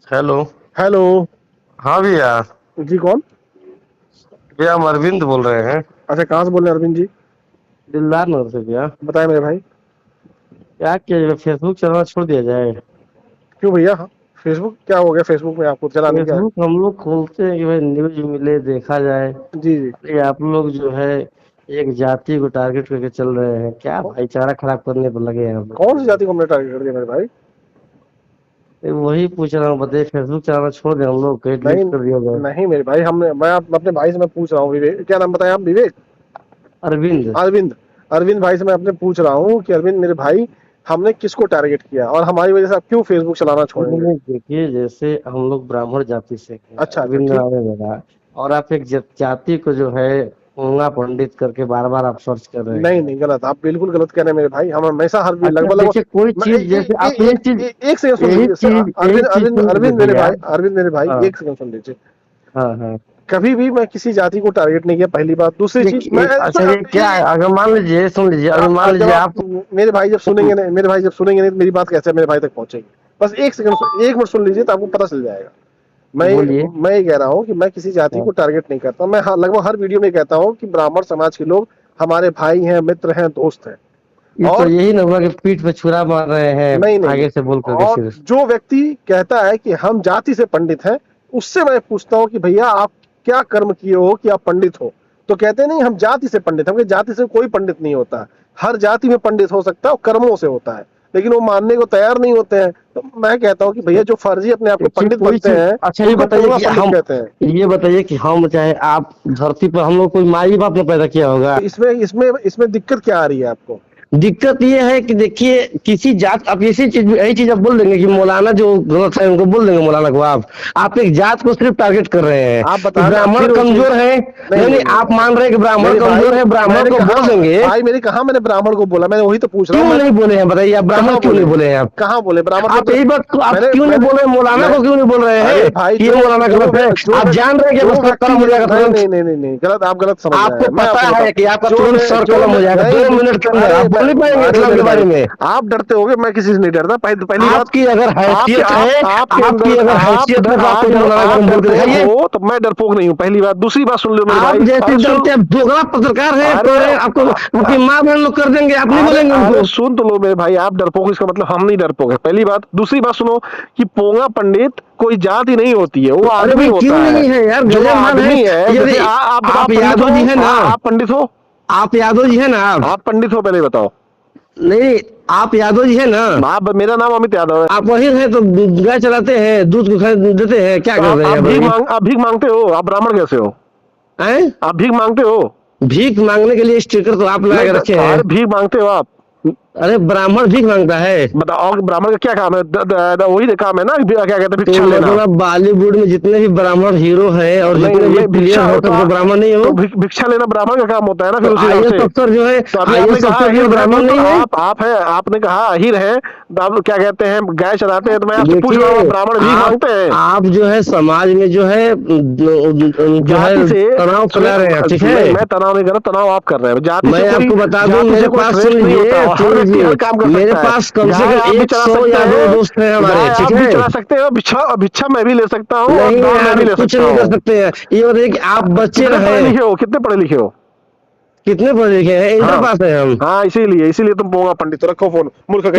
Hello. Hello. हाँ भैया। जी कौन? भैया हम अरविंद बोल रहे हैं। अच्छा, कहाँ से बोल रहे हैं अरविंद जी? दिलदार नगर से भैया। बताएं मेरे भाई। क्या किया जाए, फेसबुक चलाना छोड़ दिया जाए। क्यों भैया? हाँ, फेसबुक क्या हो गया? फेसबुक में आपको चलाने क्या है? फेसबुक हम लोग खोलते हैं कि भाई न्यूज मिले, देखा जाए। जी जी। अरे आप लोग जो है एक जाति को टारगेट करके चल रहे हैं, क्या कौ, भाईचारा खराब करने पर लगे हैं आप लोग कौन सी जो जाति को हमने टारगेट कर दिया मेरे भाई? है। वही पूछ रहा हूँ, बताइए फेसबुक चलाना छोड़ दें हम लोग, कहीं नहीं डिलीट कर दिया जाए। नहीं मेरे भाई, अपने भाई से मैं पूछ रहा हूँ। विवेक, क्या नाम बताया आप? विवेक? अरविंद। अरविंद। अरविंद भाई से मैं अपने पूछ रहा हूँ कि अरविंद मेरे भाई, हमने किसको टारगेट किया और हमारी वजह से आप क्यों फेसबुक चलाना छोड़ेंगे? नहीं, देखिए जैसे हम लोग ब्राह्मण जाति से हैं, अच्छा अच्छा, अरविंद ठीक। नाम है मेरा। और आप एक जाति को जो है गूंगा पंडित करके बार बार आप सर्च कर रहे नहीं हैं। नहीं, गलत, आप बिल्कुल गलत कह रहे हैं मेरे भाई। हम हमेशा हर अच्छा लगभग लगभग देखिए, कोई मैं चीज जैसे आप यही चीज, एक सेकंड सुन यही लीजिए चीज यही अरविंद चीज अरविंद सुन लीजिए अरविंद मेरे भैया। भाई, अरविंद मेरे भाई, हाँ एक सेकंड सुन लीजिए। हाँ हाँ। कभी भी मैं किसी जाति को टारगेट नहीं किया, पहली बात। दूसरी चीज, मैं अच्छा ये क्या है, अगर मान लीजिए, सुन लीजिए, अगर मान जब लीजिए आप आप। मेरे भाई जब सुनेंगे नहीं, मेरे भाई जब सुनेंगे नहीं तो मेरी बात कैसे मेरे भाई तक पहुंचेगी? बस एक सेकंड, एक मिनट सुन लीजिए तो आपको पता चल जाएगा। बोलिए। मैं ये कह रहा हूँ कि मैं किसी जाति हाँ। को टारगेट नहीं करता। मैं लगभग हर वीडियो में कहता हूँ कि ब्राह्मण समाज के लोग हमारे भाई हैं, मित्र हैं, दोस्त हैं। ये तो और यही ना हुआ कि पीठ पे छुरा मार रहे हैं नहीं नहीं नहीं, आगे से बोल करके और सिर्फ। जो व्यक्ति कहता है कि हम जाति से पंडित हैं, उससे मैं पूछता हूँ कि भैया आप क्या कर्म किए हो कि आप पंडित हो? तो कहते नहीं हम जाति से पंडित हैं। हम जाति से कोई पंडित नहीं होता। हर जाति में पंडित हो सकता है और कर्मों से होता है, लेकिन वो मानने को तैयार नहीं होते हैं। तो मैं कहता हूँ कि भैया जो फर्जी अपने आप को देखिए पंडित कोई बनते चीज, हैं, अच्छा ये उनको बताइए पोंगा कि पंडित हम, कहते हैं। ये बताइए कि हम चाहे आप धरती पर, हम लोग कोई माई बाप ने पैदा किया होगा। तो इसमें इसमें इसमें दिक्कत क्या आ रही है आपको? दिक्कत ये है कि देखिए किसी जात, आप इसी चीज, यही चीज आप बोल देंगे कि मौलाना जो गलत है उनको बोल देंगे मौलाना को। आप एक जात को सिर्फ टारगेट कर रहे हैं आप कि बता ब्राह्मण फिर उसी। कमजोर है। नहीं नहीं नहीं, नहीं नहीं आप मान रहे हैं कि ब्राह्मण मेरे भाई, कमजोर है, ब्राह्मण मैंने को कहा बोल देंगे। भाई, मेरी कहा मैंने ब्राह्मण को बोला? मैंने वही तो पूछ रहा हूँ। क्यों मैंने नहीं बोले हैं बताइए, आप ब्राह्मण कहाँ क्यों बोले? नहीं बोले हैं आप? कहाँ बोले ब्राह्मण आप को? यही बात को आप मैंने क्यों नहीं मैंने बोल रहे हैं, मौलाना मैं को क्यों नहीं बोल रहे अरे हैं भाई, कि ये जो मौलाना जो गलत है? जो आप जान रहे हैं कि जो आपका सर व्यक्ति, कलम हो जाएगा नहीं तुरंत। नहीं नहीं नहीं नहीं, गलत, आप गलत समझ रहे आपको हैं। मैं पता आपको है बताऊं, कि आपका जो तुरंत मैं सर जो कलम हो मैं जाएगा नहीं 2 मिनट के अंदर। आप बोल नहीं पाएंगे अरे इस्लाम के मेरे बारे भाई, में। आप डरते होगे, मैं किसी से नहीं डरता। पहली बात, आपकी अगर आपके हैसियत आप है, आपके आपकी अंदर अगर आप हैसियत है अगर तो आप आप कोई डर मौलाना आप गरम बोल के डरपोक दिखाइए। हो तो मैं डरपोक नहीं हूँ, पहली बात। दूसरी बात सुन लो मेरे आप भाई, जैसे अरे सुन। डरते हैं, दोगला पत्रकार है तो अरे आपको उनकी माँ बहन लोग कर देंगे, आप नहीं अरे बोलेंगे अरे उनको। सुन तो लो मेरे भाई, आप डरपोक, इसका मतलब हम नहीं डरपोक है, पहली बात। दूसरी बात सुनो कि पोंगा पंडित कोई जाति नहीं होती है, वो अरे आदमी भाई क्यों होता है। नहीं है यार, जो गजब माल है। आदमी है, ये जैसे आप बताओ, आप पंडित यादव जी हो? है ना? आप पंडित हो? आप यादव जी है ना आप? आप पंडित हो, पहले बताओ। नहीं, आप यादव जी है ना? आप, मेरा नाम अमित यादव है। आप वही है तो गाय चलाते हैं, दूध को खरीद देते हैं, क्या तो कर रहे हैं भाई? आप भीख मांगते हो? आप ब्राह्मण कैसे हो? हैं? आप भीख मांगते हो? भीख मांगने के लिए स्टिकर तो आप लगा नहीं के तो, रखे अरे हैं। भीख मांगते हो आप? अरे ब्राह्मण भीख मांगता है? बताओ, और ब्राह्मण का क्या काम है? वही काम है ना, क्या कहते हैं, तो भिक्षा लेना। मतलब बॉलीवुड में जितने भी ब्राह्मण हीरो है और नहीं जितने भी नहीं, प्लेयर भिक्षा है हो तो सब तो ब्राह्मण नहीं हो? तो भिक्षा लेना ब्राह्मण का काम होता है ना, तो फिर उसी हिसाब आईएएस से। अफसर जो है, तो अभी आपने आईएएस कहा अफसर जो है अहीर है, ब्राह्मण तो नहीं है? आप है, आपने कहा अहीर है, तो आप क्या कहते हैं, गाय चराते हैं, तो मैं आपसे पूछ रहा हूँ, आप देखिए, ब्राह्मण भीख मांगते हैं? आप जो है समाज में जो है जाति से तनाव सुने, फैला रहे हैं, ठीक नहीं है? मैं तनाव नहीं कर रहा, तनाव आप कर रहे हैं। मैं आपको बता दूं, मेरे पास, सुन श्रेष्ठ नहीं होता, लीजिए और सुन हर व्यक्ति लीजिए, हर काम कर मेरे सकता है। पास कम से गाय कम आप भी चला 100 सकते यादव हैं, दोस्त हैं हमारे, गाय ठीक आप भी है? चला सकते हो, भिक्षा भिक्षा मैं भी ले सकता हूँ, और नहीं दान मैं यार, भी ले कुछ सकता नहीं कर हूँ। सकते हैं। ये बताइए कि आप बच्चे कितने पढ़े रहे, लिखे हो? कितने पढ़े लिखे हो? कितने पढ़े लिखे हैं? इंटर हाँ पास है हम। हाँ, इसीलिए इसीलिए तुम पोंगा पंडित। तो रखो फोन, मूर्ख कहीं।